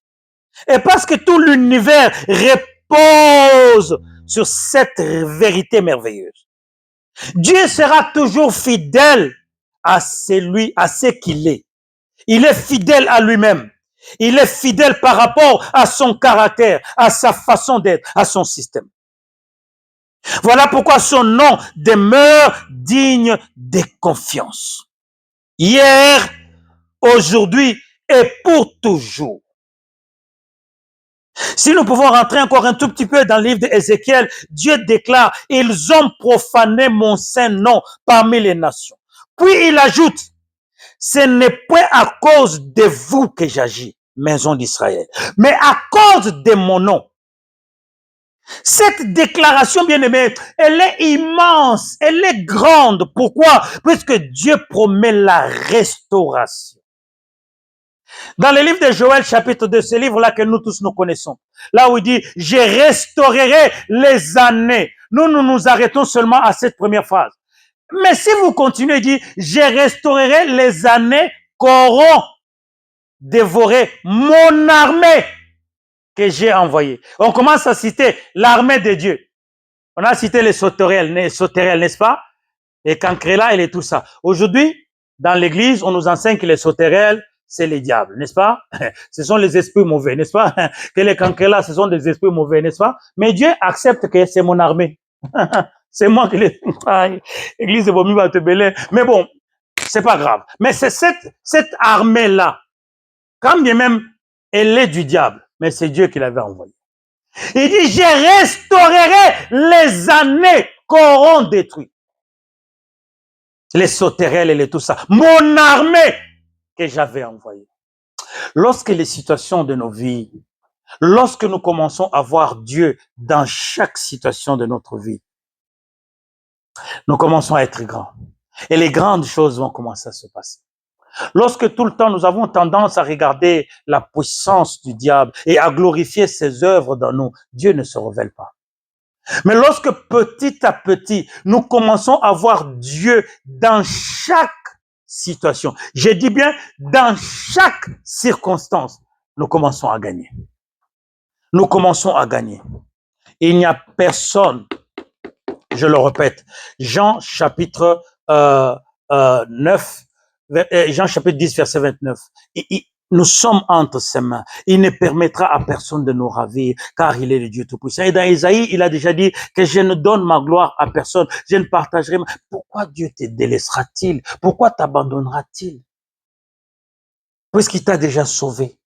Et parce que tout l'univers repose sur cette vérité merveilleuse. Dieu sera toujours fidèle à ce qu'il est. Il est fidèle à lui-même. Il est fidèle par rapport à son caractère, à sa façon d'être, à son système. Voilà pourquoi son nom demeure digne de confiance. Hier, aujourd'hui et pour toujours. Si nous pouvons rentrer encore un tout petit peu dans le livre d'Ézéchiel, Dieu déclare, ils ont profané mon saint nom parmi les nations. Puis il ajoute, ce n'est point à cause de vous que j'agis, maison d'Israël, mais à cause de mon nom. Cette déclaration, bien-aimée, elle est immense, elle est grande. Pourquoi? Puisque Dieu promet la restauration. Dans le livre de Joël, chapitre 2, ce livre-là que nous tous nous connaissons, là où il dit, je restaurerai les années. Nous nous arrêtons seulement à cette première phrase. Mais si vous continuez, il dit, je restaurerai les années qu'auront dévoré mon armée que j'ai envoyée. On commence à citer l'armée de Dieu. On a cité les sauterelles, n'est-ce pas? Et Cancrela et tout ça. Aujourd'hui, dans l'église, on nous enseigne que les sauterelles, c'est les diables, n'est-ce pas? Ce sont les esprits mauvais, n'est-ce pas? Que les Cancrela, ce sont des esprits mauvais, n'est-ce pas? Mais Dieu accepte que c'est mon armée. C'est moi qui les... Église de Bomi va te bêler. Mais bon, c'est pas grave. Mais c'est cette armée-là, quand bien même elle est du diable, mais c'est Dieu qui l'avait envoyée. Il dit, je restaurerai les années qu'auront détruit. Les sauterelles et tout ça. Mon armée que j'avais envoyée. Lorsque les situations de nos vies, lorsque nous commençons à voir Dieu dans chaque situation de notre vie, nous commençons à être grands. Et les grandes choses vont commencer à se passer. Lorsque tout le temps nous avons tendance à regarder la puissance du diable et à glorifier ses œuvres dans nous, Dieu ne se révèle pas. Mais lorsque petit à petit, nous commençons à voir Dieu dans chaque situation, je dis bien dans chaque circonstance, nous commençons à gagner. Nous commençons à gagner. Il n'y a personne, je le répète, Jean chapitre 9, Jean chapitre 10, verset 29. Nous sommes entre ses mains. Il ne permettra à personne de nous ravir, car il est le Dieu Tout-Puissant. Et dans Isaïe, il a déjà dit que je ne donne ma gloire à personne, je ne partagerai. Pourquoi Dieu te délaissera-t-il? Pourquoi t'abandonnera-t-il? Puisqu'il t'a déjà sauvé.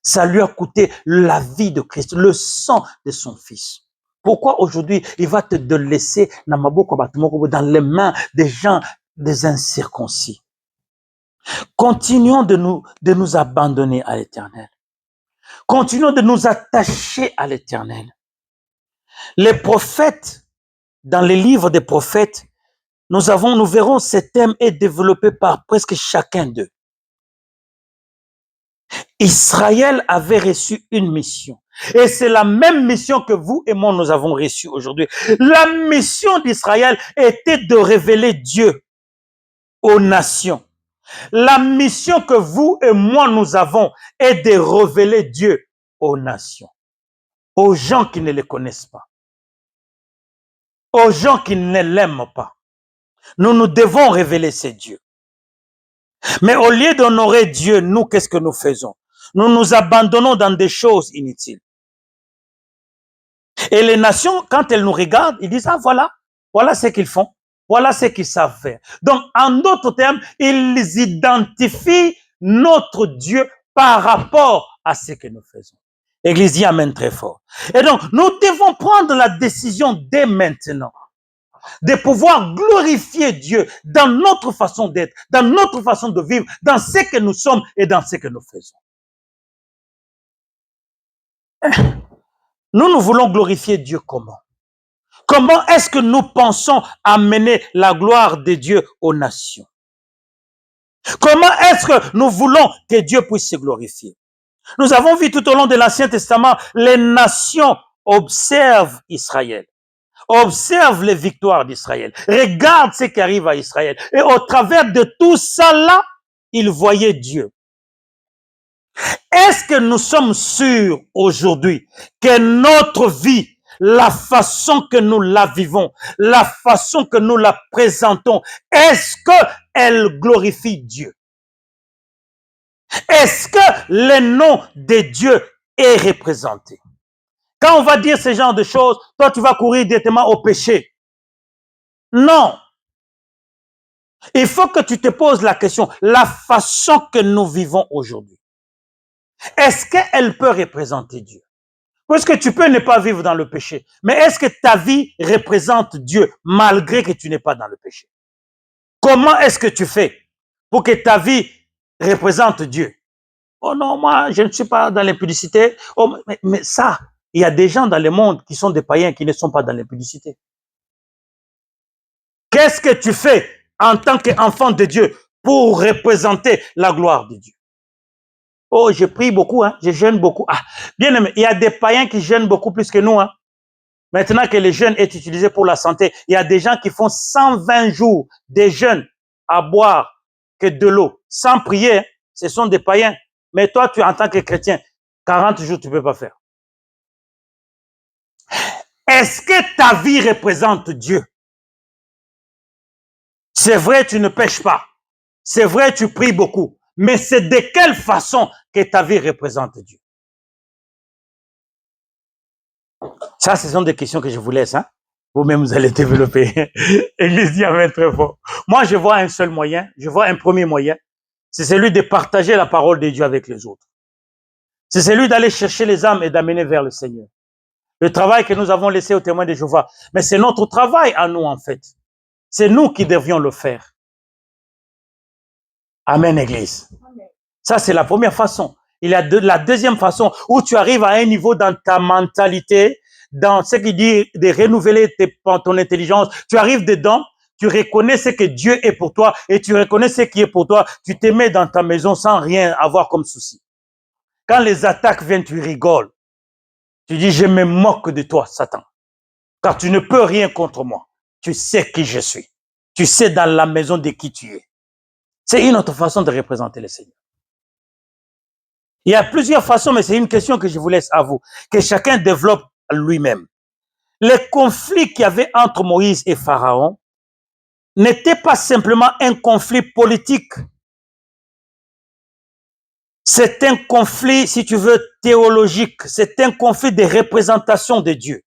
Ça lui a coûté la vie de Christ, le sang de son Fils. Pourquoi aujourd'hui il va te laisser dans les mains des gens, des incirconcis? Continuons de nous abandonner à l'Éternel. Continuons de nous attacher à l'Éternel. Les prophètes, dans les livres des prophètes, nous verrons ce thème est développé par presque chacun d'eux. Israël avait reçu une mission. Et c'est la même mission que vous et moi nous avons reçue aujourd'hui. La mission d'Israël était de révéler Dieu aux nations. La mission que vous et moi nous avons est de révéler Dieu aux nations, aux gens qui ne le connaissent pas, aux gens qui ne l'aiment pas. Nous devons révéler ces dieux. Mais au lieu d'honorer Dieu, nous, qu'est-ce que nous faisons? Nous nous abandonnons dans des choses inutiles. Et les nations, quand elles nous regardent, ils disent, ah voilà ce qu'ils font. Voilà ce qu'ils savent faire. Donc, en d'autres termes, ils identifient notre Dieu par rapport à ce que nous faisons. L'Église dit amen très fort. Et donc, nous devons prendre la décision dès maintenant de pouvoir glorifier Dieu dans notre façon d'être, dans notre façon de vivre, dans ce que nous sommes et dans ce que nous faisons. Nous voulons glorifier Dieu comment? Comment est-ce que nous pensons amener la gloire de Dieu aux nations? Comment est-ce que nous voulons que Dieu puisse se glorifier? Nous avons vu tout au long de l'Ancien Testament, les nations observent Israël, observent les victoires d'Israël, regardent ce qui arrive à Israël. Et au travers de tout ça là, ils voyaient Dieu. Est-ce que nous sommes sûrs aujourd'hui que notre vie, la façon que nous la vivons, la façon que nous la présentons, est-ce qu'elle glorifie Dieu? Est-ce que le nom de Dieu est représenté? Quand on va dire ce genre de choses, toi tu vas courir directement au péché. Non. Il faut que tu te poses la question, la façon que nous vivons aujourd'hui, est-ce qu'elle peut représenter Dieu? Parce que tu peux ne pas vivre dans le péché, mais est-ce que ta vie représente Dieu malgré que tu n'es pas dans le péché? Comment est-ce que tu fais pour que ta vie représente Dieu? Oh non, moi, je ne suis pas dans l'impudicité. Oh, mais ça, il y a des gens dans le monde qui sont des païens qui ne sont pas dans l'impudicité. Qu'est-ce que tu fais en tant qu'enfant de Dieu pour représenter la gloire de Dieu? Oh, je prie beaucoup, hein, je jeûne beaucoup. Ah, bien aimé, il y a des païens qui jeûnent beaucoup plus que nous. Hein. Maintenant que le jeûne est utilisé pour la santé, il y a des gens qui font 120 jours de jeûne à boire que de l'eau, sans prier. Hein. Ce sont des païens. Mais toi, tu en tant que chrétien, 40 jours, tu ne peux pas faire. Est-ce que ta vie représente Dieu? C'est vrai, tu ne pêches pas. C'est vrai, tu pries beaucoup. Mais c'est de quelle façon que ta vie représente Dieu? Ça, ce sont des questions que je vous laisse. Hein? Vous-même, vous allez développer. Église dit amen très fort. Moi, je vois un seul moyen. Je vois un premier moyen. C'est celui de partager la parole de Dieu avec les autres. C'est celui d'aller chercher les âmes et d'amener vers le Seigneur. Le travail que nous avons laissé aux témoins de Jéhovah. Mais c'est notre travail à nous, en fait. C'est nous qui devions le faire. Amen, Église. Amen. Ça, c'est la première façon. Il y a la deuxième façon où tu arrives à un niveau dans ta mentalité, dans ce qui dit de renouveler ton intelligence. Tu arrives dedans, tu reconnais ce que Dieu est pour toi et tu reconnais ce qui est pour toi. Tu te mets dans ta maison sans rien avoir comme souci. Quand les attaques viennent, tu rigoles. Tu dis, je me moque de toi, Satan. Car tu ne peux rien contre moi. Tu sais qui je suis. Tu sais dans la maison de qui tu es. C'est une autre façon de représenter le Seigneur. Il y a plusieurs façons, mais c'est une question que je vous laisse à vous. Que chacun développe lui-même. Les conflits qu'il y avait entre Moïse et Pharaon n'était pas simplement un conflit politique. C'est un conflit, si tu veux, théologique. C'est un conflit de représentation de Dieu.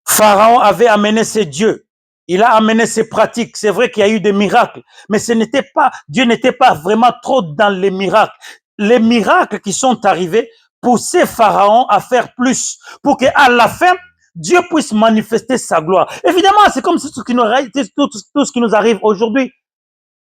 Pharaon avait amené ses dieux. Il a amené ses pratiques. C'est vrai qu'il y a eu des miracles, mais Dieu n'était pas vraiment trop dans les miracles. Les miracles qui sont arrivés poussaient Pharaon à faire plus pour qu'à la fin, Dieu puisse manifester sa gloire. Évidemment, c'est comme tout ce qui nous arrive aujourd'hui.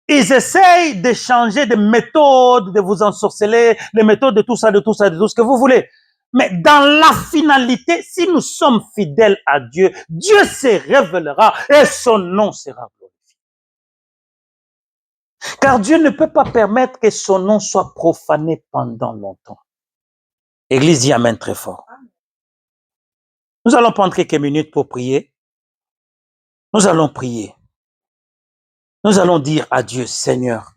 Ils essayent de changer de méthode, de vous ensorceler, les méthodes de tout ça, de tout ce que vous voulez. Mais dans la finalité, si nous sommes fidèles à Dieu, Dieu se révélera et son nom sera glorifié. Car Dieu ne peut pas permettre que son nom soit profané pendant longtemps. Église dit amen très fort. Nous allons prendre quelques minutes pour prier. Nous allons prier. Nous allons dire à Dieu, Seigneur,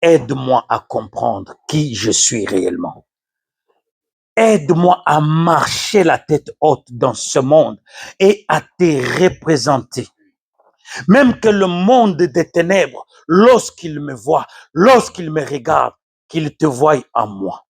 aide-moi à comprendre qui je suis réellement. Aide-moi à marcher la tête haute dans ce monde et à te représenter. Même que le monde des ténèbres, lorsqu'il me voit, lorsqu'il me regarde, qu'il te voie en moi.